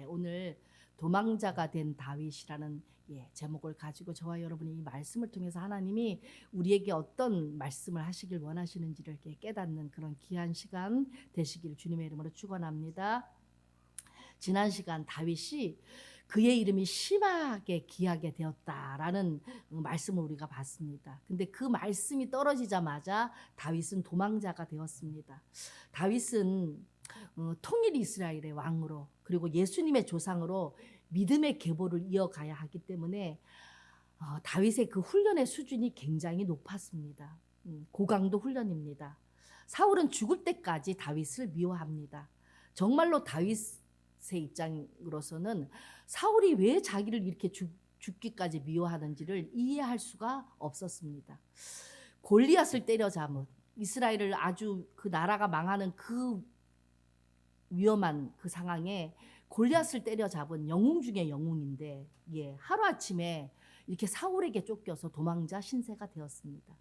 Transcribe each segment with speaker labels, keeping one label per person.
Speaker 1: 오늘 도망자가 된 다윗이라는 제목을 가지고 저와 여러분이 이 말씀을 통해서 하나님이 우리에게 어떤 말씀을 하시길 원하시는지를 이렇게 깨닫는 그런 귀한 시간 되시기를 주님의 이름으로 축원합니다. 지난 시간 다윗이 그의 이름이 심하게 귀하게 되었다라는 말씀을 우리가 봤습니다. 근데 그 말씀이 떨어지자마자 다윗은 도망자가 되었습니다. 다윗은 통일 이스라엘의 왕으로 그리고 예수님의 조상으로 믿음의 계보를 이어가야 하기 때문에 다윗의 그 훈련의 수준이 굉장히 높았습니다. 고강도 훈련입니다. 사울은 죽을 때까지 다윗을 미워합니다. 정말로 다윗의 입장으로서는 사울이 왜 자기를 이렇게 죽기까지 미워하는지를 이해할 수가 없었습니다. 골리앗을 때려잡은 이스라엘을 아주 그 나라가 망하는 그 위험한 그 상황에 골리앗을 때려잡은 영웅 중에 영웅인데 하루아침에 이렇게 사울에게 쫓겨서 도망자 신세가 되었습니다.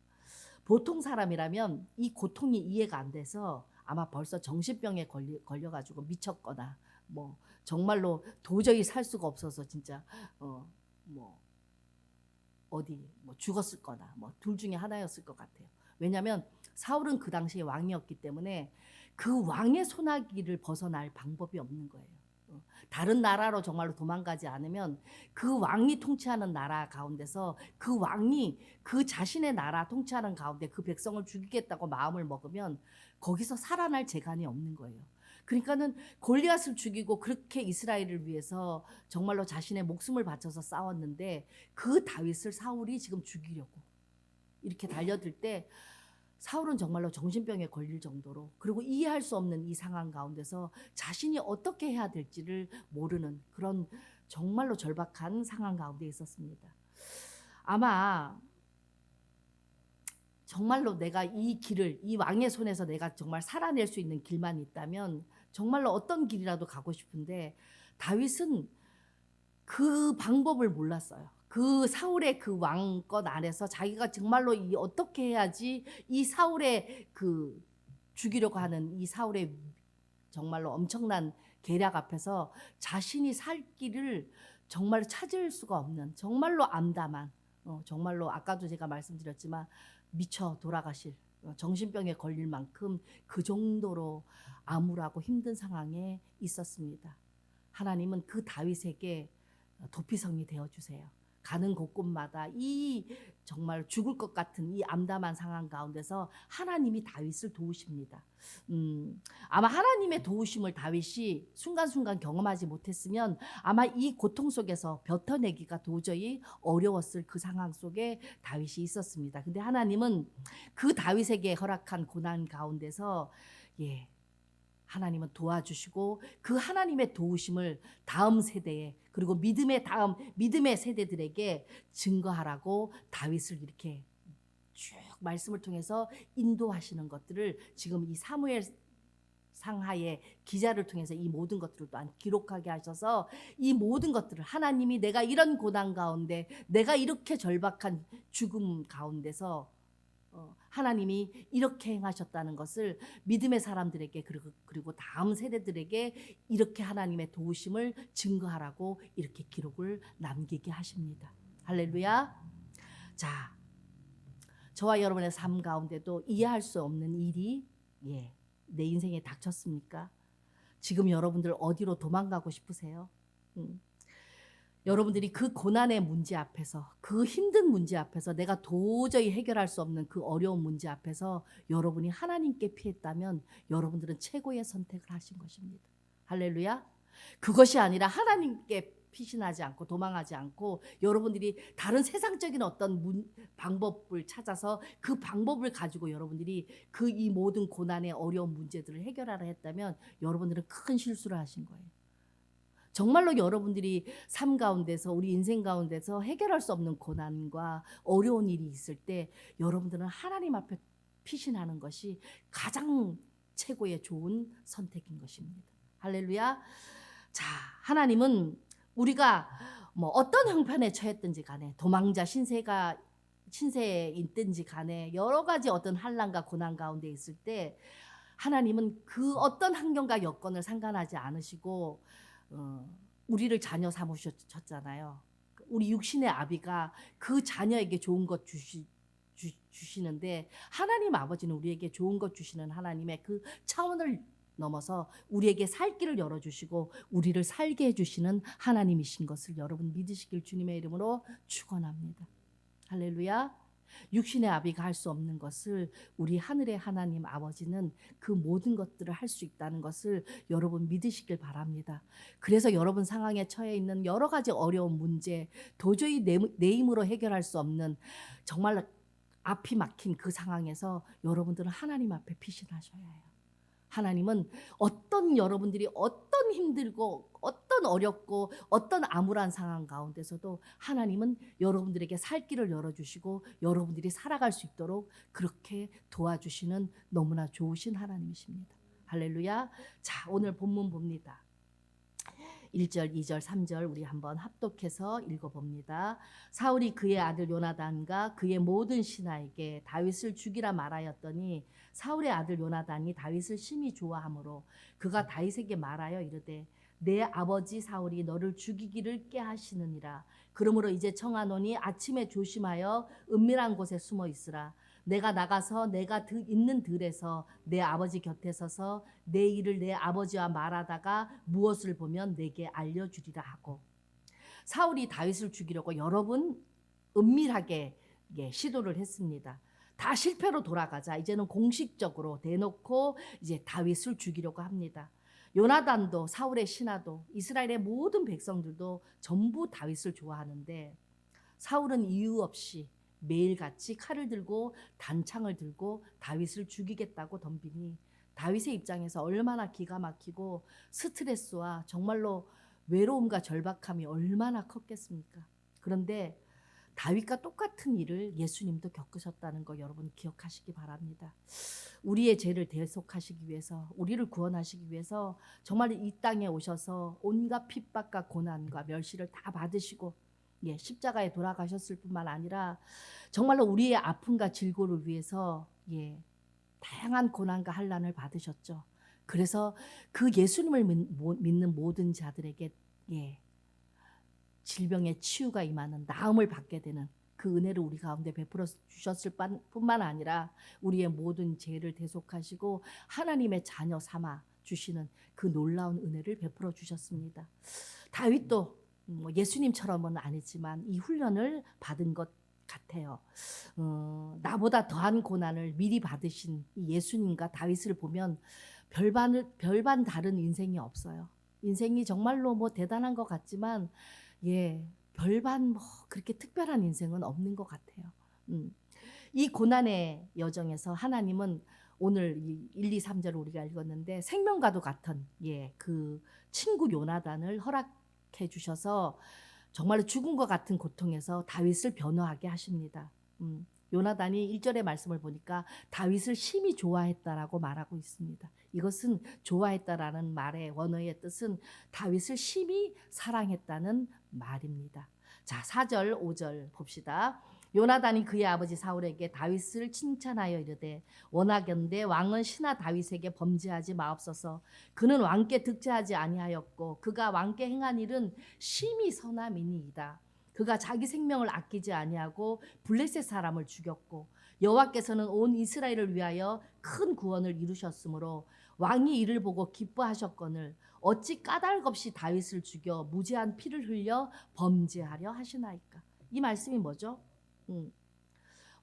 Speaker 1: 보통 사람이라면 이 고통이 이해가 안 돼서 아마 벌써 정신병에 걸려가지고 미쳤거나 뭐 정말로 도저히 살 수가 없어서 진짜 어디 죽었을 거나 둘 중에 하나였을 것 같아요. 왜냐하면 사울은 그 당시에 왕이었기 때문에 그 왕의 손아귀를 벗어날 방법이 없는 거예요. 다른 나라로 정말로 도망가지 않으면 그 왕이 통치하는 나라 가운데서 그 왕이 그 자신의 나라 통치하는 가운데 그 백성을 죽이겠다고 마음을 먹으면 거기서 살아날 재간이 없는 거예요. 그러니까는 골리앗을 죽이고 그렇게 이스라엘을 위해서 정말로 자신의 목숨을 바쳐서 싸웠는데 그 다윗을 사울이 지금 죽이려고 이렇게 달려들 때 사울은 정말로 정신병에 걸릴 정도로 그리고 이해할 수 없는 이 상황 가운데서 자신이 어떻게 해야 될지를 모르는 그런 정말로 절박한 상황 가운데 있었습니다. 아마 정말로 내가 이 길을 이 왕의 손에서 내가 정말 살아낼 수 있는 길만 있다면 정말로 어떤 길이라도 가고 싶은데 다윗은 그 방법을 몰랐어요. 그 사울의 그 왕권 안에서 자기가 정말로 이 어떻게 해야지 이 사울의 그 죽이려고 하는 이 사울의 정말로 엄청난 계략 앞에서 자신이 살 길을 정말 찾을 수가 없는 정말로 암담한 정말로 아까도 제가 말씀드렸지만 미쳐 돌아가실 정신병에 걸릴 만큼 그 정도로 암울하고 힘든 상황에 있었습니다. 하나님은 그 다윗에게 도피성이 되어주세요. 가는 곳곳마다 이 정말 죽을 것 같은 이 암담한 상황 가운데서 하나님이 다윗을 도우십니다. 아마 하나님의 도우심을 다윗이 순간순간 경험하지 못했으면 아마 이 고통 속에서 벼터내기가 도저히 어려웠을 그 상황 속에 다윗이 있었습니다. 근데 하나님은 그 다윗에게 허락한 고난 가운데서 하나님은 도와주시고 그 하나님의 도우심을 다음 세대에 그리고 믿음의 세대들에게 증거하라고 다윗을 이렇게 쭉 말씀을 통해서 인도하시는 것들을 지금 이 사무엘 상하의 기자를 통해서 이 모든 것들을 또한 기록하게 하셔서 이 모든 것들을 하나님이 내가 이런 고난 가운데 내가 이렇게 절박한 죽음 가운데서 하나님이 이렇게 행하셨다는 것을 믿음의 사람들에게 그리고 다음 세대들에게 이렇게 하나님의 도우심을 증거하라고 이렇게 기록을 남기게 하십니다. 할렐루야. 자, 저와 여러분의 삶 가운데도 이해할 수 없는 일이 내 인생에 닥쳤습니까? 지금 여러분들 어디로 도망가고 싶으세요? 여러분들이 그 고난의 문제 앞에서 그 힘든 문제 앞에서 내가 도저히 해결할 수 없는 그 어려운 문제 앞에서 여러분이 하나님께 피했다면 여러분들은 최고의 선택을 하신 것입니다. 할렐루야. 그것이 아니라 하나님께 피신하지 않고 도망하지 않고 여러분들이 다른 세상적인 어떤 방법을 찾아서 그 방법을 가지고 여러분들이 그 이 모든 고난의 어려운 문제들을 해결하려 했다면 여러분들은 큰 실수를 하신 거예요. 정말로 여러분들이 삶 가운데서 우리 인생 가운데서 해결할 수 없는 고난과 어려운 일이 있을 때 여러분들은 하나님 앞에 피신하는 것이 가장 최고의 좋은 선택인 것입니다. 할렐루야. 자, 하나님은 우리가 어떤 형편에 처했든지 간에 도망자 신세에 있든지 간에 여러 가지 어떤 환난과 고난 가운데 있을 때 하나님은 그 어떤 환경과 여건을 상관하지 않으시고 우리를 자녀 삼으셨잖아요. 우리 육신의 아비가 그 자녀에게 좋은 것 주시는데 하나님 아버지는 우리에게 좋은 것 주시는 하나님의 그 차원을 넘어서 우리에게 살 길을 열어주시고 우리를 살게 해주시는 하나님이신 것을 여러분 믿으시길 주님의 이름으로 축원합니다. 할렐루야. 육신의 아비가 할 수 없는 것을 우리 하늘의 하나님 아버지는 그 모든 것들을 할 수 있다는 것을 여러분 믿으시길 바랍니다. 그래서 여러분 상황에 처해 있는 여러 가지 어려운 문제, 도저히 내 힘으로 해결할 수 없는 정말 앞이 막힌 그 상황에서 여러분들은 하나님 앞에 피신하셔야 해요. 하나님은 여러분들이 어떤 힘들고 어떤 어렵고 어떤 암울한 상황 가운데서도 하나님은 여러분들에게 살 길을 열어주시고 여러분들이 살아갈 수 있도록 그렇게 도와주시는 너무나 좋으신 하나님이십니다. 할렐루야. 자, 오늘 본문 봅니다. 1절, 2절, 3절 우리 한번 합독해서 읽어봅니다. 사울이 그의 아들 요나단과 그의 모든 신하에게 다윗을 죽이라 말하였더니 사울의 아들 요나단이 다윗을 심히 좋아하므로 그가 다윗에게 말하여 이르되 내 아버지 사울이 너를 죽이기를 꾀하시느니라. 그러므로 이제 청하노니 아침에 조심하여 은밀한 곳에 숨어 있으라. 내가 나가서 내가 있는 들에서 내 아버지 곁에 서서 내 일을 내 아버지와 말하다가 무엇을 보면 내게 알려주리라 하고. 사울이 다윗을 죽이려고 여러 번 은밀하게 시도를 했습니다. 다 실패로 돌아가자 이제는 공식적으로 대놓고 이제 다윗을 죽이려고 합니다. 요나단도 사울의 신하도 이스라엘의 모든 백성들도 전부 다윗을 좋아하는데 사울은 이유 없이 매일같이 칼을 들고 단창을 들고 다윗을 죽이겠다고 덤비니 다윗의 입장에서 얼마나 기가 막히고 스트레스와 정말로 외로움과 절박함이 얼마나 컸겠습니까? 그런데 다윗과 똑같은 일을 예수님도 겪으셨다는 거 여러분 기억하시기 바랍니다. 우리의 죄를 대속하시기 위해서 우리를 구원하시기 위해서 정말 이 땅에 오셔서 온갖 핍박과 고난과 멸시를 다 받으시고 십자가에 돌아가셨을 뿐만 아니라 정말로 우리의 아픔과 질고를 위해서 다양한 고난과 환난을 받으셨죠. 그래서 그 예수님을 믿는 모든 자들에게 질병의 치유가 임하는 나음을 받게 되는 그 은혜를 우리 가운데 베풀어 주셨을 뿐만 아니라 우리의 모든 죄를 대속하시고 하나님의 자녀 삼아 주시는 그 놀라운 은혜를 베풀어 주셨습니다. 다윗도 예수님처럼은 아니지만 이 훈련을 받은 것 같아요. 나보다 더한 고난을 미리 받으신 이 예수님과 다윗을 보면 별반 다른 인생이 없어요. 인생이 정말로 대단한 것 같지만 별반 그렇게 특별한 인생은 없는 것 같아요. 이 고난의 여정에서 하나님은 오늘 1, 2, 3절을 우리가 읽었는데 생명과도 같은 그 친구 요나단을 허락해 주셔서 정말로 죽음과 같은 고통에서 다윗을 변호하게 하십니다. 요나단이 1절의 말씀을 보니까 다윗을 심히 좋아했다라고 말하고 있습니다. 이것은 좋아했다라는 말의 원어의 뜻은 다윗을 심히 사랑했다는 말입니다. 자, 4절, 5절 봅시다. 요나단이 그의 아버지 사울에게 다윗을 칭찬하여 이르되 원하건대 왕은 신하 다윗에게 범죄하지 마옵소서. 그는 왕께 득죄하지 아니하였고 그가 왕께 행한 일은 심히 선함이니이다. 그가 자기 생명을 아끼지 아니하고 블레셋 사람을 죽였고 여호와께서는 온 이스라엘을 위하여 큰 구원을 이루셨으므로 왕이 이를 보고 기뻐하셨거늘 어찌 까닭 없이 다윗을 죽여 무죄한 피를 흘려 범죄하려 하시나이까. 이 말씀이 뭐죠?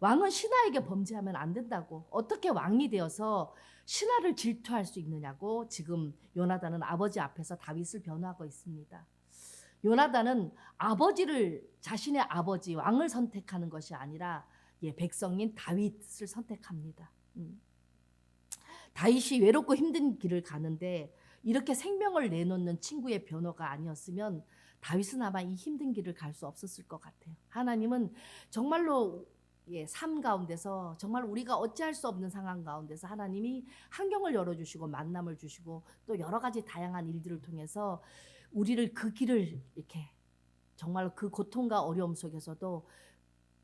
Speaker 1: 왕은 신하에게 범죄하면 안 된다고. 어떻게 왕이 되어서 신하를 질투할 수 있느냐고 지금 요나단은 아버지 앞에서 다윗을 변호하고 있습니다. 요나단은 자신의 아버지 왕을 선택하는 것이 아니라 백성인 다윗을 선택합니다. 다윗이 외롭고 힘든 길을 가는데 이렇게 생명을 내놓는 친구의 변호가 아니었으면 다윗은 아마 이 힘든 길을 갈 수 없었을 것 같아요. 하나님은 정말로 삶 가운데서 정말 우리가 어찌할 수 없는 상황 가운데서 하나님이 환경을 열어주시고 만남을 주시고 또 여러 가지 다양한 일들을 통해서 우리를 그 길을 이렇게 정말로 그 고통과 어려움 속에서도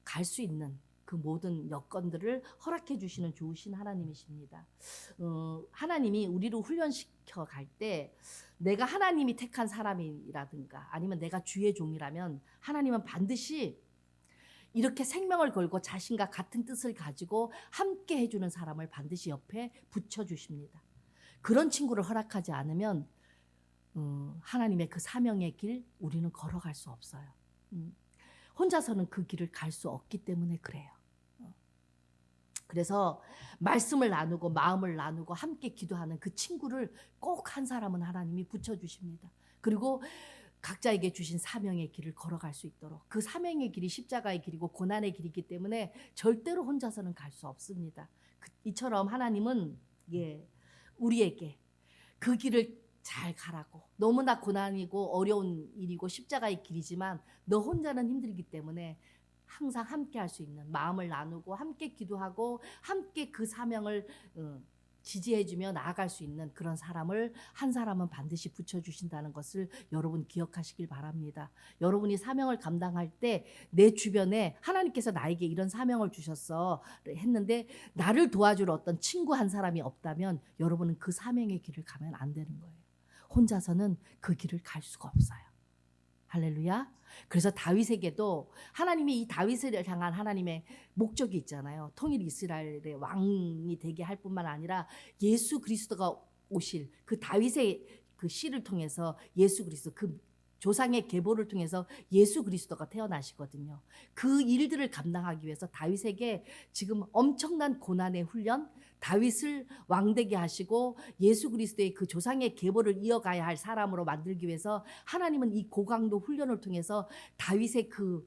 Speaker 1: 갈 수 있는 그 모든 여건들을 허락해 주시는 좋으신 하나님이십니다. 하나님이 우리를 훈련시켜 갈 때 내가 하나님이 택한 사람이라든가 아니면 내가 주의 종이라면 하나님은 반드시 이렇게 생명을 걸고 자신과 같은 뜻을 가지고 함께 해주는 사람을 반드시 옆에 붙여주십니다. 그런 친구를 허락하지 않으면 하나님의 그 사명의 길 우리는 걸어갈 수 없어요. 혼자서는 그 길을 갈 수 없기 때문에 그래요. 그래서 말씀을 나누고 마음을 나누고 함께 기도하는 그 친구를 꼭 한 사람은 하나님이 붙여주십니다. 그리고 각자에게 주신 사명의 길을 걸어갈 수 있도록, 그 사명의 길이 십자가의 길이고 고난의 길이기 때문에 절대로 혼자서는 갈 수 없습니다. 이처럼 하나님은 우리에게 그 길을 잘 가라고, 너무나 고난이고 어려운 일이고 십자가의 길이지만 너 혼자는 힘들기 때문에 항상 함께 할 수 있는, 마음을 나누고 함께 기도하고 함께 그 사명을 지지해주며 나아갈 수 있는 그런 사람을 한 사람은 반드시 붙여주신다는 것을 여러분 기억하시길 바랍니다. 여러분이 사명을 감당할 때 내 주변에 하나님께서 나에게 이런 사명을 주셨어 했는데 나를 도와줄 어떤 친구 한 사람이 없다면 여러분은 그 사명의 길을 가면 안 되는 거예요. 혼자서는 그 길을 갈 수가 없어요. 할렐루야. 그래서 다윗에게도 하나님이 이 다윗을 향한 하나님의 목적이 있잖아요. 통일 이스라엘의 왕이 되게 할 뿐만 아니라 예수 그리스도가 오실 그 다윗의 그 씨를 통해서 예수 그리스도, 그 조상의 계보를 통해서 예수 그리스도가 태어나시거든요. 그 일들을 감당하기 위해서 다윗에게 지금 엄청난 고난의 훈련, 다윗을 왕되게 하시고 예수 그리스도의 그 조상의 계보를 이어가야 할 사람으로 만들기 위해서 하나님은 이 고강도 훈련을 통해서 다윗의 그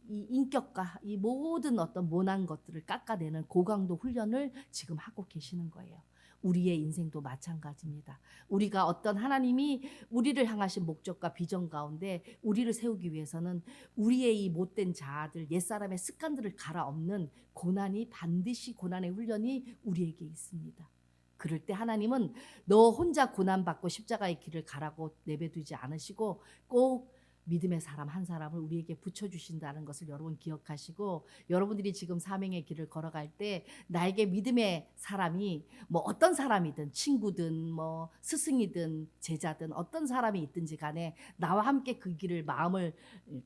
Speaker 1: 이 인격과 이 모든 어떤 모난 것들을 깎아내는 고강도 훈련을 지금 하고 계시는 거예요. 우리의 인생도 마찬가지입니다. 우리가 어떤 하나님이 우리를 향하신 목적과 비전 가운데 우리를 세우기 위해서는 우리의 이 못된 자아들, 옛사람의 습관들을 갈아엎는 고난이, 반드시 고난의 훈련이 우리에게 있습니다. 그럴 때 하나님은 너 혼자 고난받고 십자가의 길을 가라고 내버두지 않으시고 꼭 믿음의 사람 한 사람을 우리에게 붙여주신다는 것을 여러분 기억하시고, 여러분들이 지금 사명의 길을 걸어갈 때 나에게 믿음의 사람이 어떤 사람이든, 친구든 스승이든 제자든 어떤 사람이 있든지 간에 나와 함께 그 길을 마음을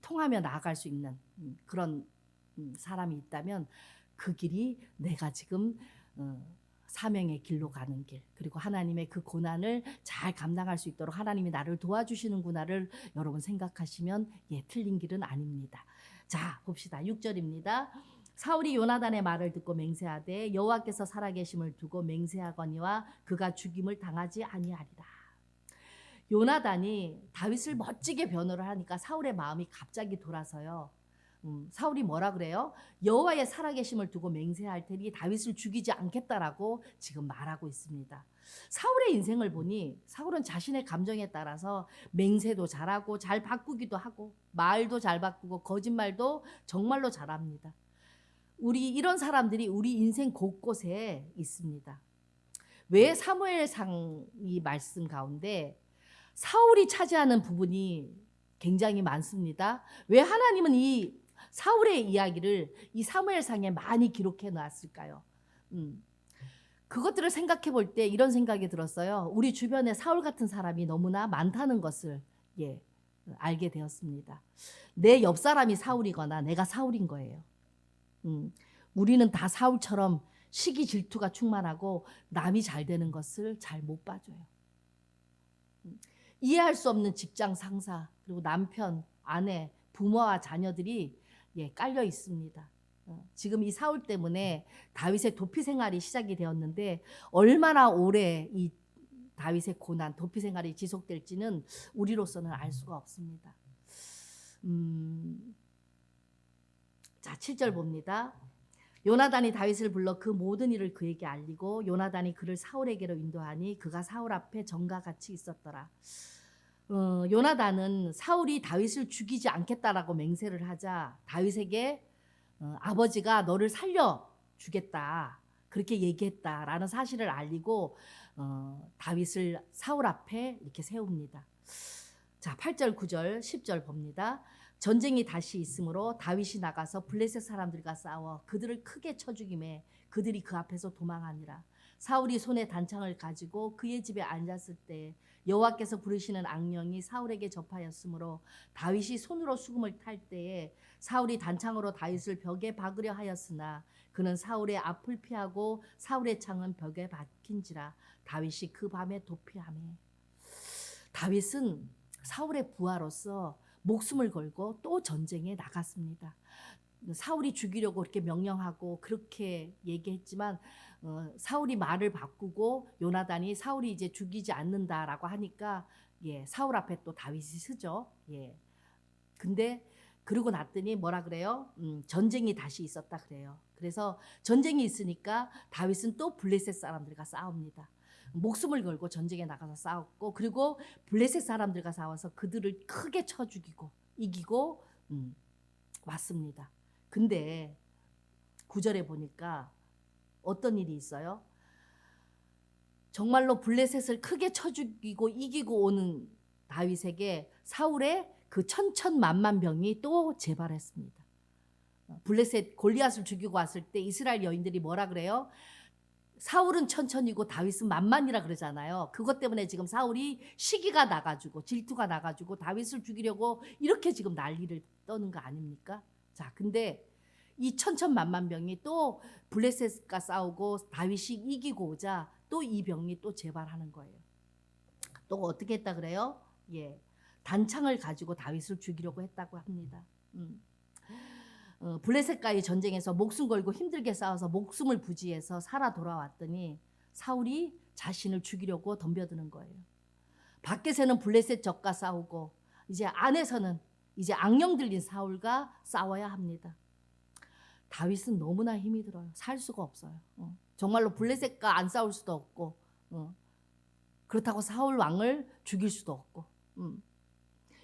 Speaker 1: 통하며 나아갈 수 있는 그런 사람이 있다면 그 길이 내가 지금 사명의 길로 가는 길, 그리고 하나님의 그 고난을 잘 감당할 수 있도록 하나님이 나를 도와주시는구나를 여러분 생각하시면 틀린 길은 아닙니다. 자, 봅시다. 6절입니다. 사울이 요나단의 말을 듣고 맹세하되 여호와께서 살아계심을 두고 맹세하거니와 그가 죽임을 당하지 아니하리라. 요나단이 다윗을 멋지게 변호를 하니까 사울의 마음이 갑자기 돌아서요. 사울이 뭐라 그래요? 여호와의 살아계심을 두고 맹세할 테니 다윗을 죽이지 않겠다라고 지금 말하고 있습니다. 사울의 인생을 보니 사울은 자신의 감정에 따라서 맹세도 잘하고 잘 바꾸기도 하고 말도 잘 바꾸고 거짓말도 정말로 잘합니다. 우리 이런 사람들이 우리 인생 곳곳에 있습니다. 왜 사무엘상 이 말씀 가운데 사울이 차지하는 부분이 굉장히 많습니다. 왜 하나님은 이 사울의 이야기를 이 사무엘상에 많이 기록해 놨을까요? 그것들을 생각해 볼 때 이런 생각이 들었어요. 우리 주변에 사울 같은 사람이 너무나 많다는 것을 알게 되었습니다. 내 옆 사람이 사울이거나 내가 사울인 거예요. 우리는 다 사울처럼 시기 질투가 충만하고 남이 잘 되는 것을 잘 못 봐줘요. 이해할 수 없는 직장 상사, 그리고 남편, 아내, 부모와 자녀들이 깔려 있습니다. 지금 이 사울 때문에 다윗의 도피 생활이 시작이 되었는데 얼마나 오래 이 다윗의 고난, 도피 생활이 지속될지는 우리로서는 알 수가 없습니다. 자, 7절 봅니다. 요나단이 다윗을 불러 그 모든 일을 그에게 알리고 요나단이 그를 사울에게로 인도하니 그가 사울 앞에 전과 같이 있었더라. 요나단은 사울이 다윗을 죽이지 않겠다라고 맹세를 하자 다윗에게 아버지가 너를 살려 주겠다 그렇게 얘기했다라는 사실을 알리고 다윗을 사울 앞에 이렇게 세웁니다. 자, 8절, 9절, 10절 봅니다. 전쟁이 다시 있으므로 다윗이 나가서 블레셋 사람들과 싸워 그들을 크게 쳐 죽이매 그들이 그 앞에서 도망하니라. 사울이 손에 단창을 가지고 그의 집에 앉았을 때 여호와께서 부르시는 악령이 사울에게 접하였으므로 다윗이 손으로 수금을 탈 때에 사울이 단창으로 다윗을 벽에 박으려 하였으나 그는 사울의 앞을 피하고 사울의 창은 벽에 박힌지라. 다윗이 그 밤에 도피하매. 다윗은 사울의 부하로서 목숨을 걸고 또 전쟁에 나갔습니다. 사울이 죽이려고 그렇게 명령하고 그렇게 얘기했지만 사울이 말을 바꾸고 요나단이 사울이 이제 죽이지 않는다라고 하니까 사울 앞에 또 다윗이 서죠. 근데 그러고 났더니 뭐라 그래요? 전쟁이 다시 있었다 그래요. 그래서 전쟁이 있으니까 다윗은 또 블레셋 사람들과 싸웁니다. 목숨을 걸고 전쟁에 나가서 싸웠고 그리고 블레셋 사람들과 싸워서 그들을 크게 쳐 죽이고 이기고 왔습니다. 근데 9절에 보니까 어떤 일이 있어요? 정말로 블레셋을 크게 쳐 죽이고 이기고 오는 다윗에게 사울의 그 천천만만 병이 또 재발했습니다. 블레셋 골리앗을 죽이고 왔을 때 이스라엘 여인들이 뭐라 그래요? 사울은 천천이고 다윗은 만만이라 그러잖아요. 그것 때문에 지금 사울이 시기가 나가지고 질투가 나가지고 다윗을 죽이려고 이렇게 지금 난리를 떠는 거 아닙니까? 자, 근데 이 천천만만병이 또 블레셋과 싸우고 다윗이 이기고 오자 또 이 병이 또 재발하는 거예요. 또 어떻게 했다 그래요? 단창을 가지고 다윗을 죽이려고 했다고 합니다. 블레셋과의 전쟁에서 목숨 걸고 힘들게 싸워서 목숨을 부지해서 살아 돌아왔더니 사울이 자신을 죽이려고 덤벼드는 거예요. 밖에서는 블레셋 적과 싸우고 이제 안에서는 이제 악령 들린 사울과 싸워야 합니다. 다윗은 너무나 힘이 들어요. 살 수가 없어요. 정말로 블레셋과 안 싸울 수도 없고 그렇다고 사울 왕을 죽일 수도 없고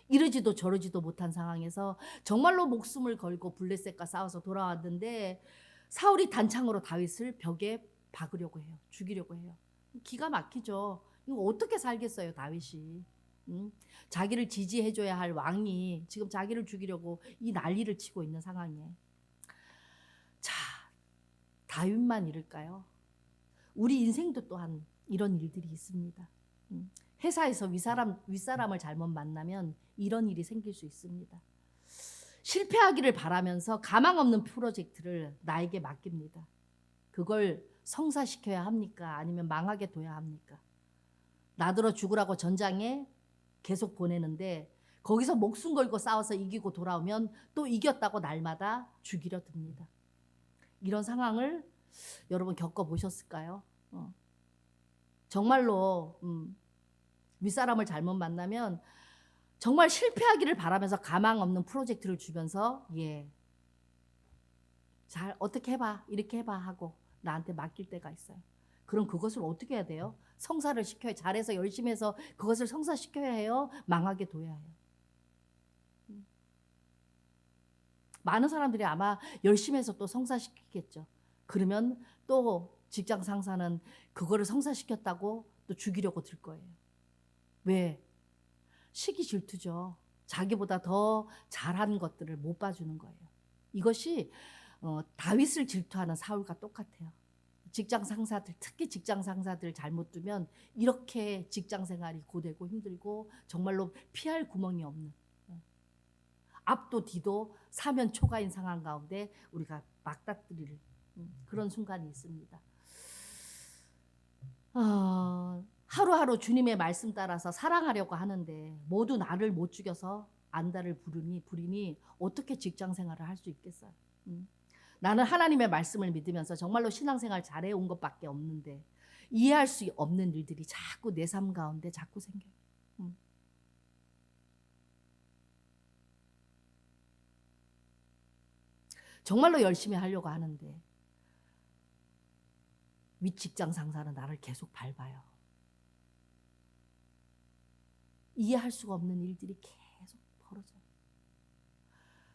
Speaker 1: 이러지도 저러지도 못한 상황에서 정말로 목숨을 걸고 블레셋과 싸워서 돌아왔는데 사울이 단창으로 다윗을 벽에 박으려고 해요. 죽이려고 해요. 기가 막히죠. 이거 어떻게 살겠어요, 다윗이. 자기를 지지해줘야 할 왕이 지금 자기를 죽이려고 이 난리를 치고 있는 상황이에요. 자, 다윗만 이럴까요? 우리 인생도 또한 이런 일들이 있습니다. 회사에서 윗사람을 잘못 만나면 이런 일이 생길 수 있습니다. 실패하기를 바라면서 가망 없는 프로젝트를 나에게 맡깁니다. 그걸 성사시켜야 합니까? 아니면 망하게 둬야 합니까? 나더러 죽으라고 전장에 계속 보내는데 거기서 목숨 걸고 싸워서 이기고 돌아오면 또 이겼다고 날마다 죽이려 듭니다. 이런 상황을 여러분 겪어보셨을까요? 정말로 윗사람을 잘못 만나면 정말 실패하기를 바라면서 가망 없는 프로젝트를 주면서 잘 어떻게 해봐 이렇게 해봐 하고 나한테 맡길 때가 있어요. 그럼 그것을 어떻게 해야 돼요? 성사를 시켜야 잘해서 열심히 해서 그것을 성사시켜야 해요? 망하게 둬야 해요? 많은 사람들이 아마 열심히 해서 또 성사시키겠죠. 그러면 또 직장 상사는 그거를 성사시켰다고 또 죽이려고 들 거예요. 왜? 시기 질투죠. 자기보다 더 잘한 것들을 못 봐주는 거예요. 이것이 다윗을 질투하는 사울과 똑같아요. 직장 상사들, 특히 직장 상사들 잘못 두면 이렇게 직장 생활이 고되고 힘들고 정말로 피할 구멍이 없는 앞도 뒤도 사면 초가인 상황 가운데 우리가 맞닥뜨릴 그런 순간이 있습니다. 하루하루 주님의 말씀 따라서 사랑하려고 하는데 모두 나를 못 죽여서 안달을 부리니 어떻게 직장 생활을 할 수 있겠어요? 나는 하나님의 말씀을 믿으면서 정말로 신앙생활 잘해온 것밖에 없는데 이해할 수 없는 일들이 자꾸 내 삶 가운데 자꾸 생겨요. 정말로 열심히 하려고 하는데 윗직장 상사는 나를 계속 밟아요. 이해할 수가 없는 일들이 계속 벌어져요.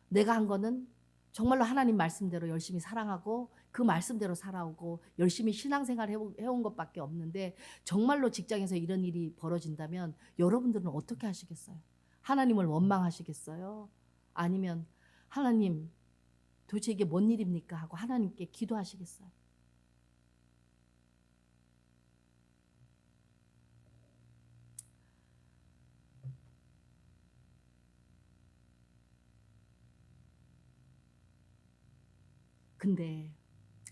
Speaker 1: 내가 한 거는 정말로 하나님 말씀대로 열심히 사랑하고 그 말씀대로 살아오고 열심히 신앙생활 해온 것밖에 없는데 정말로 직장에서 이런 일이 벌어진다면 여러분들은 어떻게 하시겠어요? 하나님을 원망하시겠어요? 아니면 하나님 도대체 이게 뭔 일입니까? 하고 하나님께 기도하시겠어요? 근데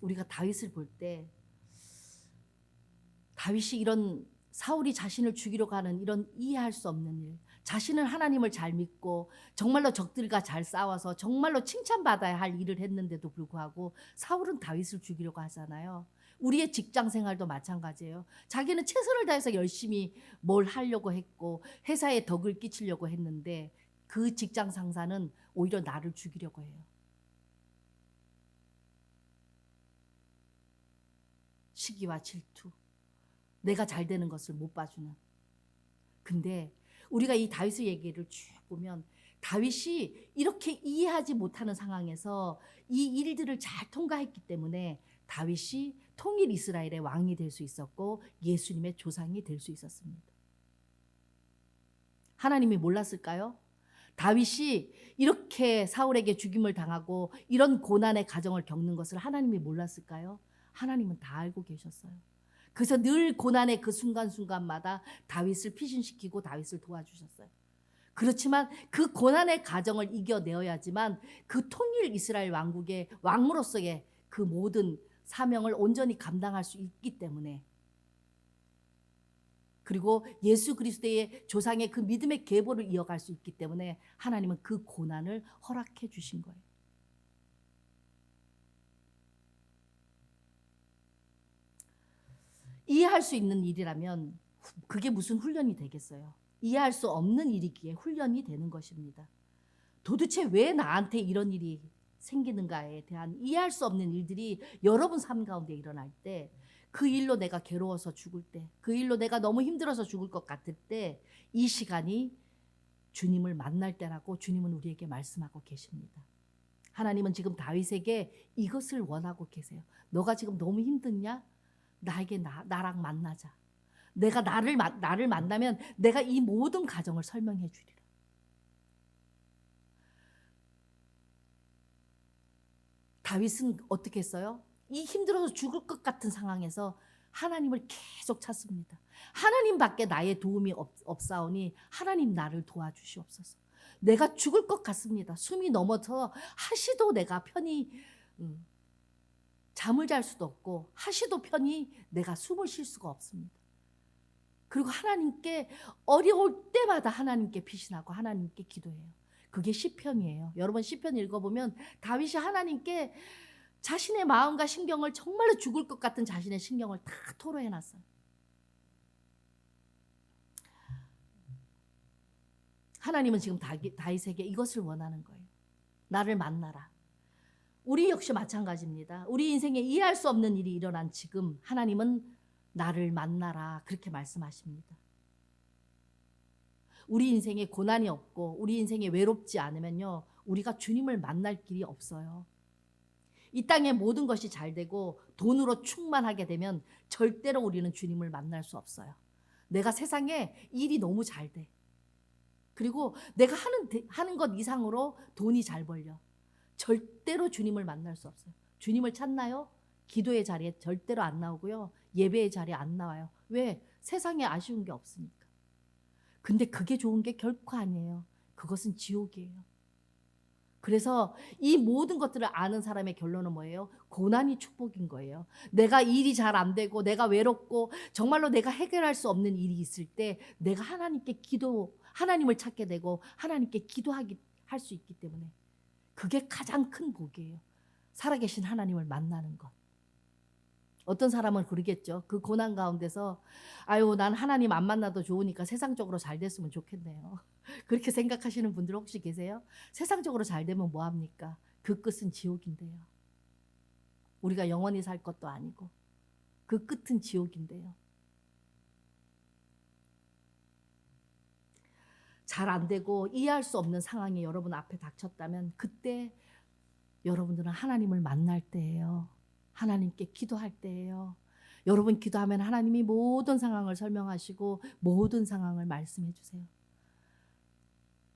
Speaker 1: 우리가 다윗을 볼 때 다윗이 이런 사울이 자신을 죽이려고 하는 이런 이해할 수 없는 일, 자신은 하나님을 잘 믿고 정말로 적들과 잘 싸워서 정말로 칭찬받아야 할 일을 했는데도 불구하고 사울은 다윗을 죽이려고 하잖아요. 우리의 직장 생활도 마찬가지예요. 자기는 최선을 다해서 열심히 뭘 하려고 했고 회사에 덕을 끼치려고 했는데 그 직장 상사는 오히려 나를 죽이려고 해요. 시기와 질투, 내가 잘 되는 것을 못 봐주는. 근데 우리가 이 다윗의 얘기를 쭉 보면 다윗이 이렇게 이해하지 못하는 상황에서 이 일들을 잘 통과했기 때문에 다윗이 통일 이스라엘의 왕이 될 수 있었고 예수님의 조상이 될 수 있었습니다. 하나님이 몰랐을까요? 다윗이 이렇게 사울에게 죽임을 당하고 이런 고난의 가정을 겪는 것을 하나님이 몰랐을까요? 하나님은 다 알고 계셨어요. 그래서 늘 고난의 그 순간순간마다 다윗을 피신시키고 다윗을 도와주셨어요. 그렇지만 그 고난의 가정을 이겨내어야지만 그 통일 이스라엘 왕국의 왕으로서의 그 모든 사명을 온전히 감당할 수 있기 때문에, 그리고 예수 그리스도의 조상의 그 믿음의 계보를 이어갈 수 있기 때문에 하나님은 그 고난을 허락해 주신 거예요. 이해할 수 있는 일이라면 그게 무슨 훈련이 되겠어요? 이해할 수 없는 일이기에 훈련이 되는 것입니다. 도대체 왜 나한테 이런 일이 생기는가에 대한 이해할 수 없는 일들이 여러분 삶 가운데 일어날 때, 그 일로 내가 괴로워서 죽을 때, 그 일로 내가 너무 힘들어서 죽을 것 같을 때, 이 시간이 주님을 만날 때라고 주님은 우리에게 말씀하고 계십니다. 하나님은 지금 다윗에게 이것을 원하고 계세요. 너가 지금 너무 힘드냐? 나에게 나랑 만나자. 내가 나를 만나면 내가 이 모든 가정을 설명해 주리라. 다윗은 어떻게 했어요? 이 힘들어서 죽을 것 같은 상황에서 하나님을 계속 찾습니다. 하나님밖에 나의 도움이 없사오니 하나님 나를 도와주시옵소서. 내가 죽을 것 같습니다. 숨이 넘어서 하시도 내가 편히 잠을 잘 수도 없고 하시도 편히 내가 숨을 쉴 수가 없습니다. 그리고 하나님께 어려울 때마다 하나님께 피신하고 하나님께 기도해요. 그게 시편이에요. 여러분 시편 읽어보면 다윗이 하나님께 자신의 마음과 신경을, 정말로 죽을 것 같은 자신의 신경을 다 토로해놨어요. 하나님은 지금 다윗에게 이것을 원하는 거예요. 나를 만나라. 우리 역시 마찬가지입니다. 우리 인생에 이해할 수 없는 일이 일어난 지금 하나님은 나를 만나라 그렇게 말씀하십니다. 우리 인생에 고난이 없고 우리 인생에 외롭지 않으면요, 우리가 주님을 만날 길이 없어요. 이 땅의 모든 것이 잘 되고 돈으로 충만하게 되면 절대로 우리는 주님을 만날 수 없어요. 내가 세상에 일이 너무 잘 돼. 그리고 내가 하는 것 이상으로 돈이 잘 벌려. 절대로 주님을 만날 수 없어요. 주님을 찾나요? 기도의 자리에 절대로 안 나오고요. 예배의 자리에 안 나와요. 왜? 세상에 아쉬운 게 없으니까. 근데 그게 좋은 게 결코 아니에요. 그것은 지옥이에요. 그래서 이 모든 것들을 아는 사람의 결론은 뭐예요? 고난이 축복인 거예요. 내가 일이 잘 안 되고 내가 외롭고 정말로 내가 해결할 수 없는 일이 있을 때 내가 하나님을 찾게 되고 하나님께 할 수 있기 때문에 그게 가장 큰 복이에요. 살아계신 하나님을 만나는 것. 어떤 사람은 그러겠죠. 그 고난 가운데서 아유, 난 하나님 안 만나도 좋으니까 세상적으로 잘 됐으면 좋겠네요. 그렇게 생각하시는 분들 혹시 계세요? 세상적으로 잘 되면 뭐합니까? 그 끝은 지옥인데요. 우리가 영원히 살 것도 아니고 그 끝은 지옥인데요. 잘 안 되고 이해할 수 없는 상황이 여러분 앞에 닥쳤다면 그때 여러분들은 하나님을 만날 때예요. 하나님께 기도할 때예요. 여러분 기도하면 하나님이 모든 상황을 설명하시고 모든 상황을 말씀해 주세요.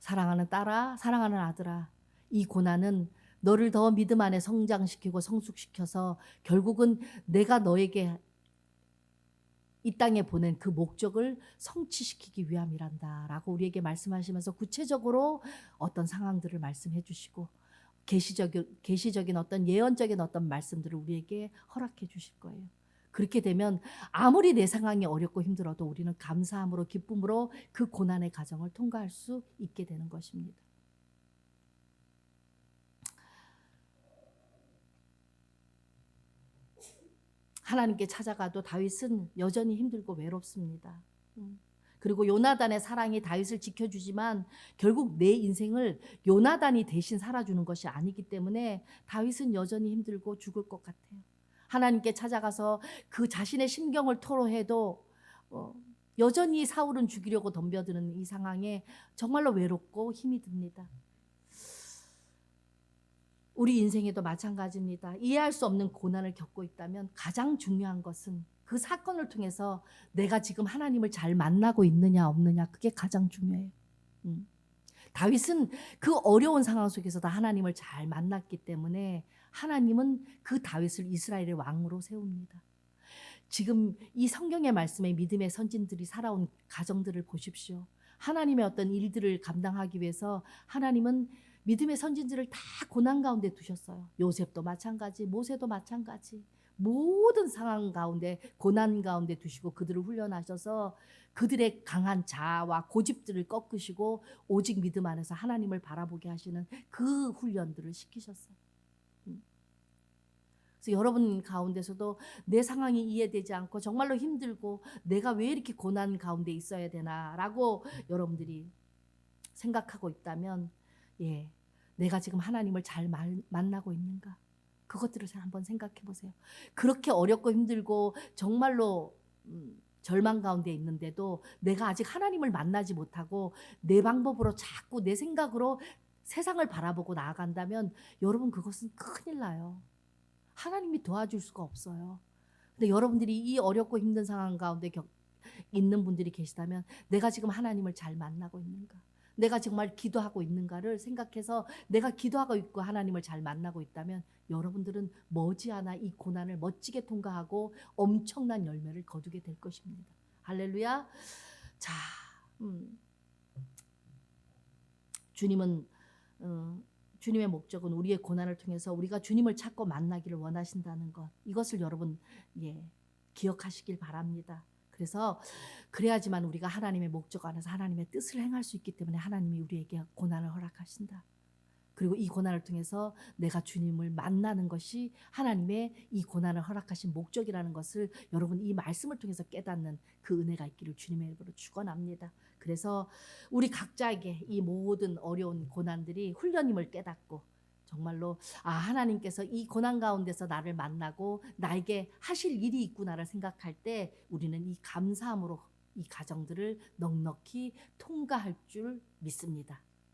Speaker 1: 사랑하는 딸아, 사랑하는 아들아, 이 고난은 너를 더 믿음 안에 성장시키고 성숙시켜서 결국은 내가 너에게 이 땅에 보낸 그 목적을 성취시키기 위함이란다라고 우리에게 말씀하시면서 구체적으로 어떤 상황들을 말씀해 주시고 계시적인 어떤 예언적인 어떤 말씀들을 우리에게 허락해 주실 거예요. 그렇게 되면 아무리 내 상황이 어렵고 힘들어도 우리는 감사함으로 기쁨으로 그 고난의 과정을 통과할 수 있게 되는 것입니다. 하나님께 찾아가도 다윗은 여전히 힘들고 외롭습니다. 그리고 요나단의 사랑이 다윗을 지켜주지만 결국 내 인생을 요나단이 대신 살아주는 것이 아니기 때문에 다윗은 여전히 힘들고 죽을 것 같아요. 하나님께 찾아가서 그 자신의 심경을 토로해도 여전히 사울은 죽이려고 덤벼드는 이 상황에 정말로 외롭고 힘이 듭니다. 우리 인생에도 마찬가지입니다. 이해할 수 없는 고난을 겪고 있다면 가장 중요한 것은 그 사건을 통해서 내가 지금 하나님을 잘 만나고 있느냐 없느냐, 그게 가장 중요해요. 다윗은 그 어려운 상황 속에서도 하나님을 잘 만났기 때문에 하나님은 그 다윗을 이스라엘의 왕으로 세웁니다. 지금 이 성경의 말씀에 믿음의 선진들이 살아온 가정들을 보십시오. 하나님의 어떤 일들을 감당하기 위해서 하나님은 믿음의 선진들을 다 고난 가운데 두셨어요. 요셉도 마찬가지, 모세도 마찬가지. 모든 상황 가운데 고난 가운데 두시고 그들을 훈련하셔서 그들의 강한 자아와 고집들을 꺾으시고 오직 믿음 안에서 하나님을 바라보게 하시는 그 훈련들을 시키셨어요. 그래서 여러분 가운데서도 내 상황이 이해되지 않고 정말로 힘들고 내가 왜 이렇게 고난 가운데 있어야 되나라고 여러분들이 생각하고 있다면, 내가 지금 하나님을 잘 만나고 있는가? 그것들을 한번 생각해 보세요. 그렇게 어렵고 힘들고 정말로 절망 가운데 있는데도 내가 아직 하나님을 만나지 못하고 내 방법으로 자꾸 내 생각으로 세상을 바라보고 나아간다면 여러분 그것은 큰일 나요. 하나님이 도와줄 수가 없어요. 근데 여러분들이 이 어렵고 힘든 상황 가운데 있는 분들이 계시다면 내가 지금 하나님을 잘 만나고 있는가? 내가 정말 기도하고 있는가를 생각해서 내가 기도하고 있고 하나님을 잘 만나고 있다면 여러분들은 머지않아 이 고난을 멋지게 통과하고 엄청난 열매를 거두게 될 것입니다. 할렐루야. 자, 주님은 주님의 목적은 우리의 고난을 통해서 우리가 주님을 찾고 만나기를 원하신다는 것, 이것을 여러분 기억하시길 바랍니다. 그래서 그래야지만 우리가 하나님의 목적 안에서 하나님의 뜻을 행할 수 있기 때문에 하나님이 우리에게 고난을 허락하신다. 그리고 이 고난을 통해서 내가 주님을 만나는 것이 하나님의 이 고난을 허락하신 목적이라는 것을 여러분 이 말씀을 통해서 깨닫는 그 은혜가 있기를 주님의 이름으로 축원합니다. 그래서 우리 각자에게 이 모든 어려운 고난들이 훈련임을 깨닫고 정말로 하나님께서 이 고난 가운데서 나를 만나고 나에게 하실 일이 있구나를 생각할 때 우리는 이 감사함으로 이 과정들을 넉넉히 통과할 줄 믿습니다.